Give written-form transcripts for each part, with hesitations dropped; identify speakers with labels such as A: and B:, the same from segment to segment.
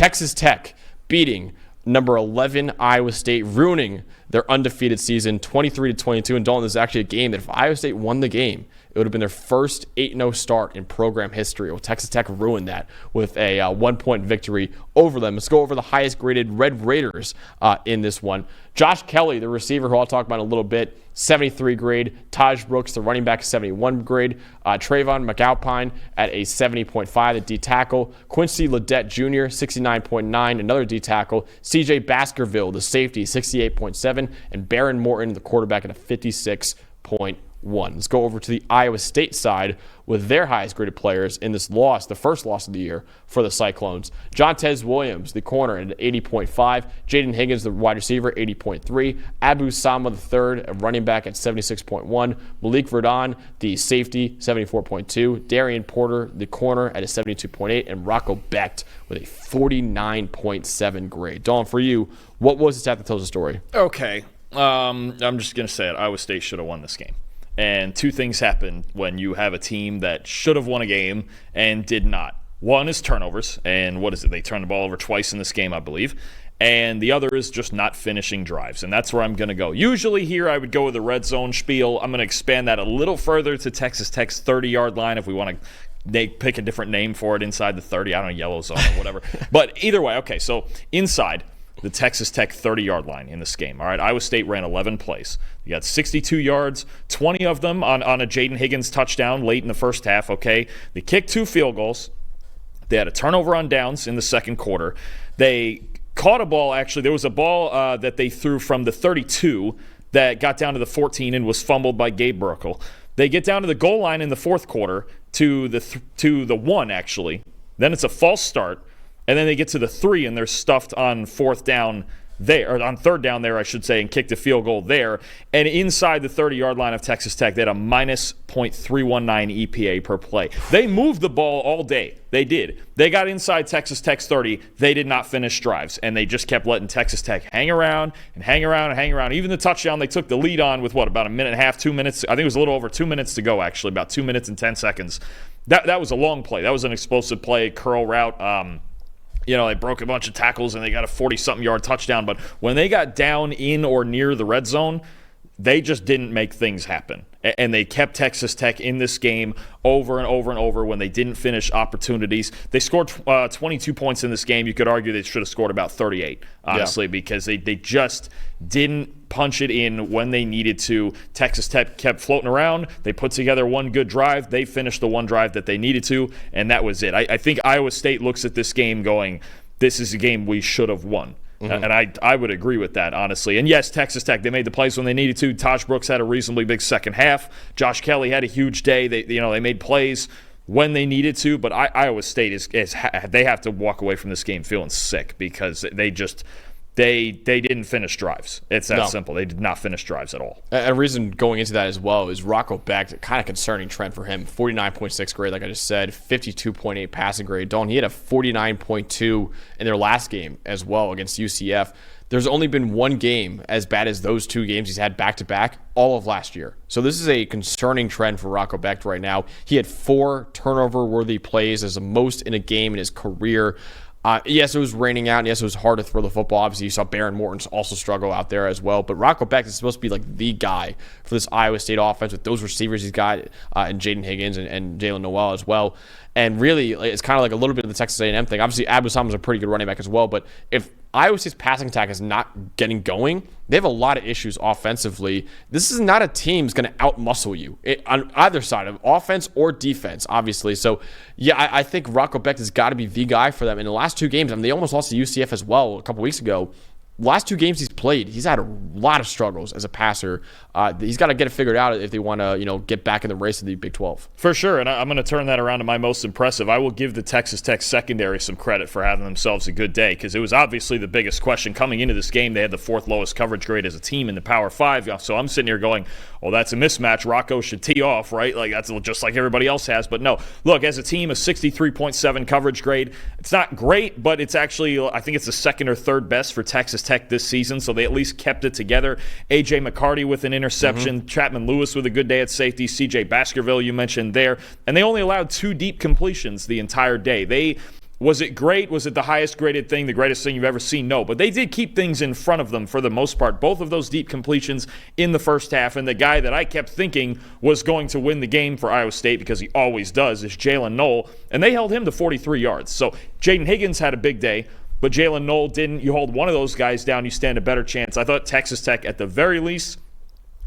A: Texas Tech beating number 11 Iowa State, ruining their undefeated season 23-22. And Dalton, this is actually a game that if Iowa State won the game, it would have been their first 8-0 start in program history. Well, Texas Tech ruined that with a 1-point victory over them. Let's go over the highest graded Red Raiders in this one. Josh Kelly, the receiver, who I'll talk about in a little bit, 73 grade. Taj Brooks, the running back, 71 grade. Trayvon McAlpine at a 70.5, the D tackle. Quincy Ledet Jr., 69.9, another D tackle. CJ Baskerville, the safety, 68.7. And Baron Morton, the quarterback, at a 56.1. Let's go over to the Iowa State side with their highest graded players in this loss, the first loss of the year for the Cyclones. Jontez Williams, the corner, at 80.5. Jaden Higgins, the wide receiver, 80.3. Abu Sama III, a running back, at 76.1. Malik Verdon, the safety, 74.2. Darian Porter, the corner, at a 72.8. And Rocco Becht with a 49.7 grade. Dawn, for you, what was the stat that tells the story?
B: Okay. I'm just going to say it. Iowa State should have won this game. And two things happen when you have a team that should have won a game and did not. One is turnovers, and what is it? They turned the ball over twice in this game, I believe. And the other is just not finishing drives, and that's where I'm going to go. Usually here I would go with the red zone spiel. I'm going to expand that a little further to Texas Tech's 30-yard line if we want to pick a different name for it inside the 30. I don't know, yellow zone or whatever. But either way, okay, so inside the Texas Tech 30-yard line in this game. All right, Iowa State ran 11 plays. You got 62 yards, 20 of them on a Jaden Higgins touchdown late in the first half, okay? They kicked 2 field goals. They had a turnover on downs in the second quarter. They caught a ball, actually. There was a ball that they threw from the 32 that got down to the 14 and was fumbled by Gabe Burkle. They get down to the goal line in the fourth quarter to the 1, actually. Then it's a false start. And then they get to the 3, and they're stuffed on fourth down there, or on third down there, I should say, and kicked a field goal there. And inside the 30-yard line of Texas Tech, they had a minus .319 EPA per play. They moved the ball all day. They did. They got inside Texas Tech's 30. They did not finish drives, and they just kept letting Texas Tech hang around and hang around and hang around. Even the touchdown they took the lead on with, about a minute and a half, 2 minutes. I think it was a little over 2 minutes to go, actually, about 2 minutes and 10 seconds. That was a long play. That was an explosive play, curl route. They broke a bunch of tackles and they got a 40-something yard touchdown. But when they got down in or near the red zone, they just didn't make things happen. And they kept Texas Tech in this game over and over and over when they didn't finish opportunities. They scored 22 points in this game. You could argue they should have scored about 38, honestly, because they just didn't punch it in when they needed to. Texas Tech kept floating around. They put together one good drive. They finished the one drive that they needed to, and that was it. I think Iowa State looks at this game going, this is a game we should have won. Mm-hmm. And I would agree with that, honestly. And yes, Texas Tech, they made the plays when they needed to. Taj Brooks had a reasonably big second half. Josh Kelly had a huge day. They made plays when they needed to. But Iowa State they have to walk away from this game feeling sick because they didn't finish drives. It's that simple. They did not finish drives at all.
A: A reason going into that as well is Rocco Becht, kind of concerning trend for him. 49.6 grade, like I just said, 52.8 passing grade. Dalton, he had a 49.2 in their last game as well against UCF. There's only been one game as bad as those 2 games he's had back-to-back all of last year. So this is a concerning trend for Rocco Becht right now. He had 4 turnover-worthy plays as the most in a game in his career. Yes, it was raining out, and yes, it was hard to throw the football. Obviously, you saw Baron Morton also struggle out there as well. But Rocco Becht is supposed to be like the guy for this Iowa State offense with those receivers he's got, and Jaden Higgins and Jalen Noel as well. And really, it's kind of like a little bit of the Texas A&M thing. Obviously, Abu Sama's a pretty good running back as well. But if Iowa State's passing attack is not getting going, they have a lot of issues offensively. This is not a team that's going to out-muscle you on either side of offense or defense, obviously. So, yeah, I think Rocco Becht has got to be the guy for them. In the last 2 games, they almost lost to UCF as well a couple weeks ago. Last 2 games he's played, he's had a lot of struggles as a passer. He's got to get it figured out if they want to, get back in the race of the Big 12.
B: For sure, and I'm going to turn that around to my most impressive. I will give the Texas Tech secondary some credit for having themselves a good day because it was obviously the biggest question coming into this game. They had the 4th lowest coverage grade as a team in the Power 5, so I'm sitting here going, well, that's a mismatch. Rocco should tee off, right? Like that's just like everybody else has. But no, look, as a team, a 63.7 coverage grade. It's not great, but it's actually, I think it's the 2nd or 3rd best for Texas Tech this season, so they at least kept it together. A.J. McCarty with an interception, Chapman Lewis with a good day at safety, C.J. Baskerville you mentioned there, and they only allowed 2 deep completions the entire day. Was it great? Was it the highest graded thing, the greatest thing you've ever seen? No, but they did keep things in front of them for the most part. Both of those deep completions in the first half, and the guy that I kept thinking was going to win the game for Iowa State, because he always does, is Jalen Knoll, and they held him to 43 yards. So Jaden Higgins had a big day, but Jalen Knoll didn't. You hold one of those guys down, you stand a better chance. I thought Texas Tech, at the very least,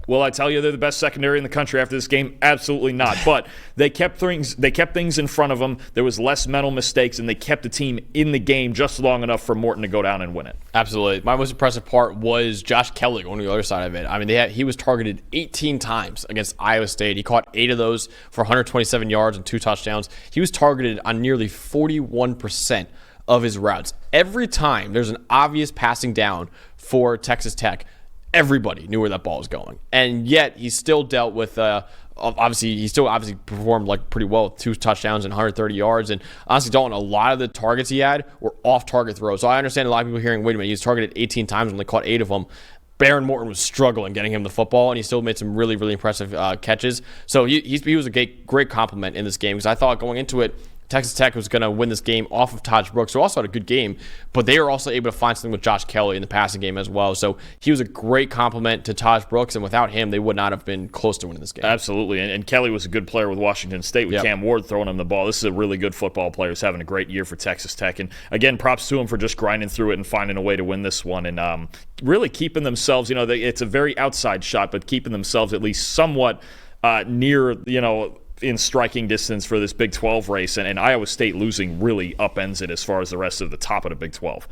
B: will I tell you they're the best secondary in the country after this game? Absolutely not. But they kept things in front of them. There was less mental mistakes, and they kept the team in the game just long enough for Morton to go down and win it.
A: Absolutely. My most impressive part was Josh Kelly going to the other side of it. I mean, he was targeted 18 times against Iowa State. He caught 8 of those for 127 yards and 2 touchdowns. He was targeted on nearly 41% of his routes. Every time there's an obvious passing down for Texas Tech, everybody knew where that ball was going, and yet he still dealt with. He still performed like pretty well with 2 touchdowns and 130 yards. And honestly, Dalton, a lot of the targets he had were off-target throws. So I understand a lot of people hearing, "Wait a minute, he was targeted 18 times and only caught 8 of them." Baron Morton was struggling getting him the football, and he still made some really, really impressive catches. So he was a great compliment in this game, because I thought going into it, Texas Tech was going to win this game off of Taj Brooks, who also had a good game, but they were also able to find something with Josh Kelly in the passing game as well. So he was a great compliment to Taj Brooks, and without him, they would not have been close to winning this game.
B: Absolutely, and Kelly was a good player with Washington State, with Cam Ward throwing him the ball. This is a really good football player who's having a great year for Texas Tech. And again, props to him for just grinding through it and finding a way to win this one, and really keeping themselves, it's a very outside shot, but keeping themselves at least somewhat near, in striking distance for this Big 12 race, and Iowa State losing really upends it as far as the rest of the top of the Big 12.